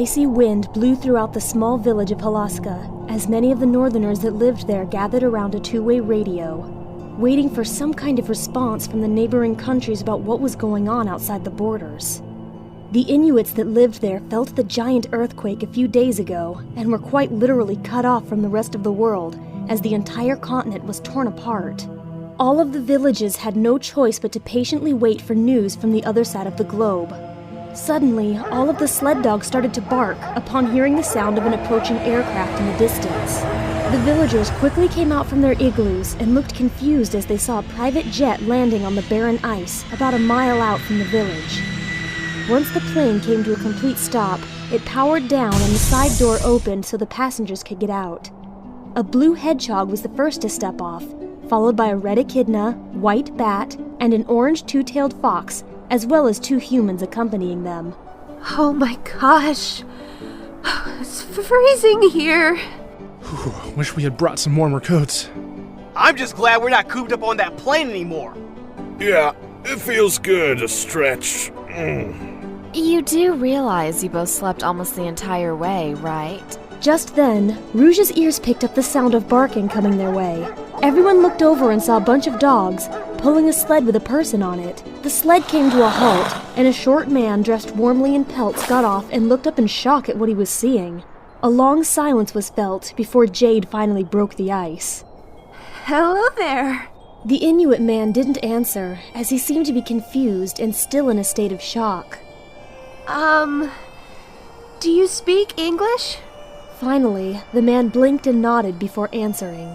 icy wind blew throughout the small village of Halaska, as many of the northerners that lived there gathered around a two-way radio, waiting for some kind of response from the neighboring countries about what was going on outside the borders. The Inuits that lived there felt the giant earthquake a few days ago and were quite literally cut off from the rest of the world as the entire continent was torn apart. All of the villages had no choice but to patiently wait for news from the other side of the globe. Suddenly, all of the sled dogs started to bark upon hearing the sound of an approaching aircraft in the distance. The villagers quickly came out from their igloos and looked confused as they saw a private jet landing on the barren ice about a mile out from the village. Once the plane came to a complete stop, it powered down and the side door opened so the passengers could get out. A blue hedgehog was the first to step off, followed by a red echidna, white bat, and an orange two-tailed fox, as well as 2 humans accompanying them. Oh my gosh! It's freezing here! Wish we had brought some warmer coats. I'm just glad we're not cooped up on that plane anymore. Yeah, it feels good to stretch. You do realize you both slept almost the entire way, right? Just then, Rouge's ears picked up the sound of barking coming their way. Everyone looked over and saw a bunch of dogs pulling a sled with a person on it. The sled came to a halt, and a short man dressed warmly in pelts got off and looked up in shock at what he was seeing. A long silence was felt before Jade finally broke the ice. Hello there! The Inuit man didn't answer, as he seemed to be confused and still in a state of shock. Do you speak English? Finally, the man blinked and nodded before answering.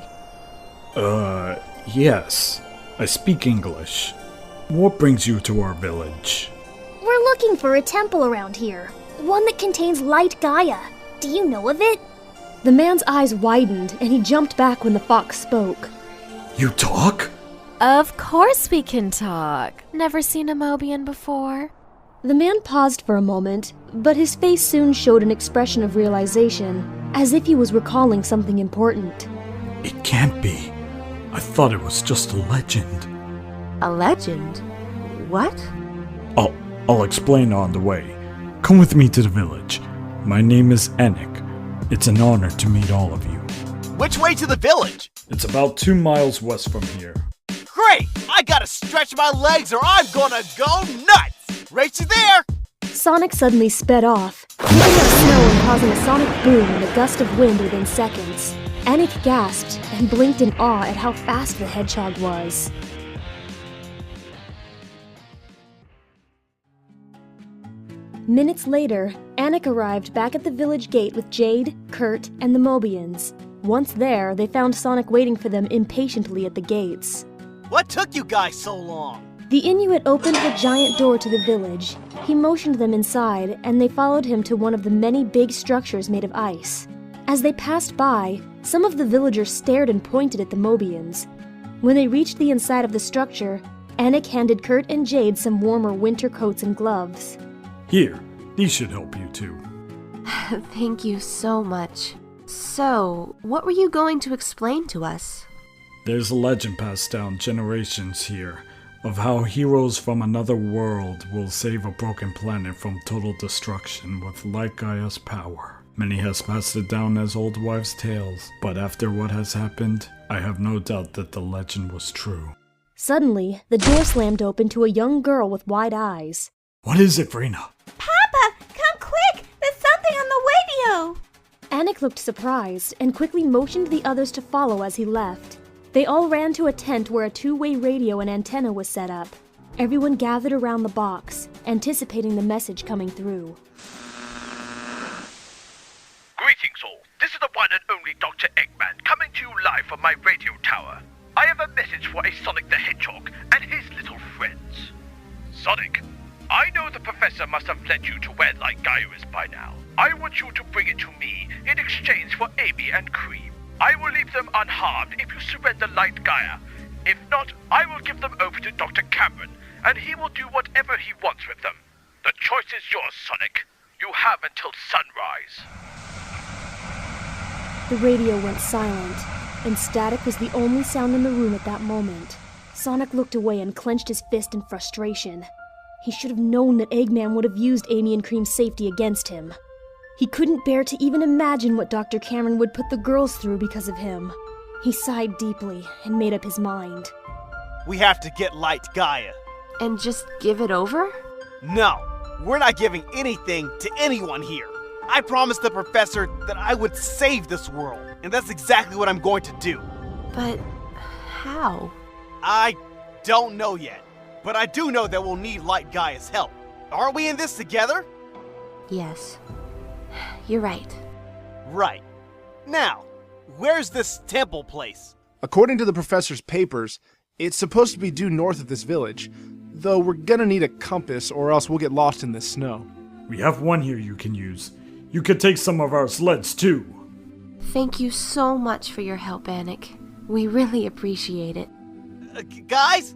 Yes. I speak English. What brings you to our village? We're looking for a temple around here. One that contains Light Gaia. Do you know of it? The man's eyes widened, and he jumped back when the fox spoke. You talk? Of course we can talk. Never seen a Mobian before? The man paused for a moment, but his face soon showed an expression of realization, as if he was recalling something important. It can't be. I thought it was just a legend. A legend? What? I'll explain on the way. Come with me to the village. My name is Anik. It's an honor to meet all of you. Which way to the village? It's about 2 miles west from here. Great! I gotta stretch my legs or I'm gonna go nuts! Race you there! Sonic suddenly sped off, kicking up snow and causing a sonic boom and a gust of wind within seconds. Anik gasped and blinked in awe at how fast the hedgehog was. Minutes later, Anik arrived back at the village gate with Jade, Kurt, and the Mobians. Once there, they found Sonic waiting for them impatiently at the gates. What took you guys so long? The Inuit opened the giant door to the village. He motioned them inside, and they followed him to one of the many big structures made of ice. As they passed by, some of the villagers stared and pointed at the Mobians. When they reached the inside of the structure, Anik handed Kurt and Jade some warmer winter coats and gloves. Here, these should help you too. Thank you so much. So, what were you going to explain to us? There's a legend passed down generations here of how heroes from another world will save a broken planet from total destruction with Light Gaia's power. Many has passed it down as old wives' tales, but after what has happened, I have no doubt that the legend was true. Suddenly, the door slammed open to a young girl with wide eyes. What is it, Vrina? Papa, come quick! There's something on the radio! Anik looked surprised and quickly motioned the others to follow as he left. They all ran to a tent where a two-way radio and antenna was set up. Everyone gathered around the box, anticipating the message coming through. Greetings all, this is the one and only Dr. Eggman coming to you live from my radio tower. I have a message for a Sonic the Hedgehog and his little friends. Sonic, I know the professor must have led you to where Light Gaia is by now. I want you to bring it to me in exchange for Amy and Cream. I will leave them unharmed if you surrender Light Gaia. If not, I will give them over to Dr. Cameron, and he will do whatever he wants with them. The choice is yours, Sonic. You have until sunrise. The radio went silent, and static was the only sound in the room at that moment. Sonic looked away and clenched his fist in frustration. He should have known that Eggman would have used Amy and Cream's safety against him. He couldn't bear to even imagine what Dr. Cameron would put the girls through because of him. He sighed deeply and made up his mind. We have to get Light Gaia. And just give it over? No, we're not giving anything to anyone here. I promised the professor that I would save this world, and that's exactly what I'm going to do. But how? I don't know yet, but I do know that we'll need Light Gaia's help. Aren't we in this together? Yes. You're right. Right. Now, where's this temple place? According to the professor's papers, it's supposed to be due north of this village, though we're gonna need a compass or else we'll get lost in this snow. We have one here you can use. You could take some of our sleds too. Thank you so much for your help, Anik. We really appreciate it. Guys,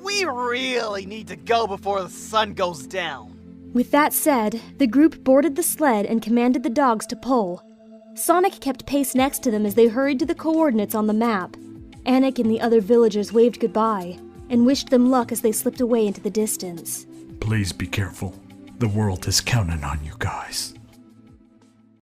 we really need to go before the sun goes down. With that said, the group boarded the sled and commanded the dogs to pull. Sonic kept pace next to them as they hurried to the coordinates on the map. Anik and the other villagers waved goodbye and wished them luck as they slipped away into the distance. Please be careful. The world is counting on you guys.